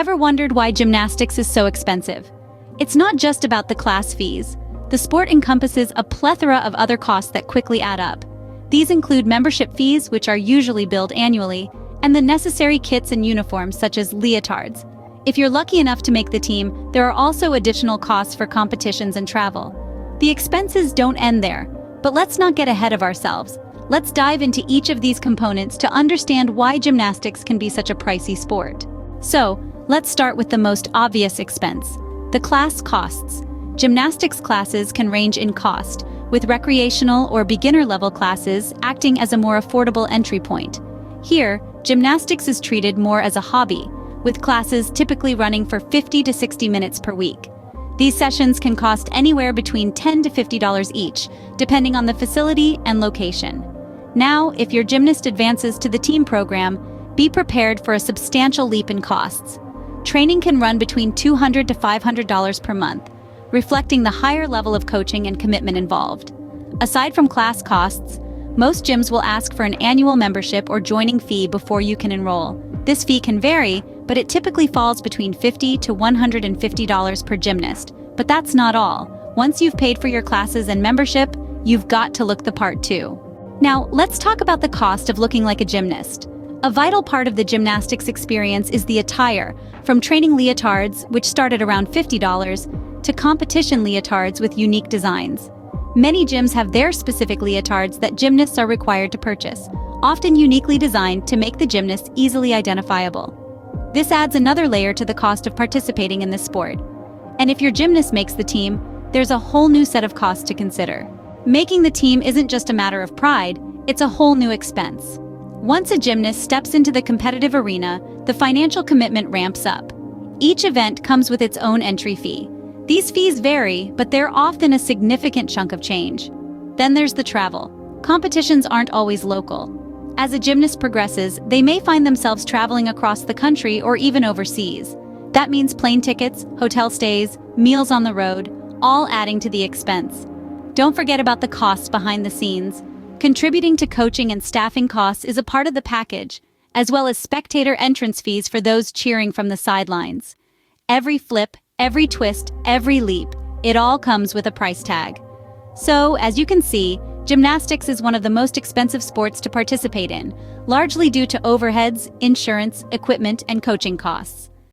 Ever wondered why gymnastics is so expensive? It's not just about the class fees. The sport encompasses a plethora of other costs that quickly add up. These include membership fees, which are usually billed annually, and the necessary kits and uniforms such as leotards. If you're lucky enough to make the team, there are also additional costs for competitions and travel. The expenses don't end there, but let's not get ahead of ourselves. Let's dive into each of these components to understand why gymnastics can be such a pricey sport. So, let's start with the most obvious expense: the class costs. Gymnastics classes can range in cost, with recreational or beginner-level classes acting as a more affordable entry point. Here, gymnastics is treated more as a hobby, with classes typically running for 50 to 60 minutes per week. These sessions can cost anywhere between $10 to $50 each, depending on the facility and location. Now, if your gymnast advances to the team program, be prepared for a substantial leap in costs. Training can run between $200 to $500 per month, reflecting the higher level of coaching and commitment involved. Aside from class costs, most gyms will ask for an annual membership or joining fee before you can enroll. This fee can vary, but it typically falls between $50 to $150 per gymnast. But that's not all. Once you've paid for your classes and membership, you've got to look the part too. Now, let's talk about the cost of looking like a gymnast. A vital part of the gymnastics experience is the attire, from training leotards, which start at around $50, to competition leotards with unique designs. Many gyms have their specific leotards that gymnasts are required to purchase, often uniquely designed to make the gymnast easily identifiable. This adds another layer to the cost of participating in this sport. And if your gymnast makes the team, there's a whole new set of costs to consider. Making the team isn't just a matter of pride, it's a whole new expense. Once a gymnast steps into the competitive arena, the financial commitment ramps up. Each event comes with its own entry fee. These fees vary, but they're often a significant chunk of change. Then there's the travel. Competitions aren't always local. As a gymnast progresses, they may find themselves traveling across the country or even overseas. That means plane tickets, hotel stays, meals on the road, all adding to the expense. Don't forget about the costs behind the scenes. Contributing to coaching and staffing costs is a part of the package, as well as spectator entrance fees for those cheering from the sidelines. Every flip, every twist, every leap, it all comes with a price tag. So, as you can see, gymnastics is one of the most expensive sports to participate in, largely due to overheads, insurance, equipment, and coaching costs.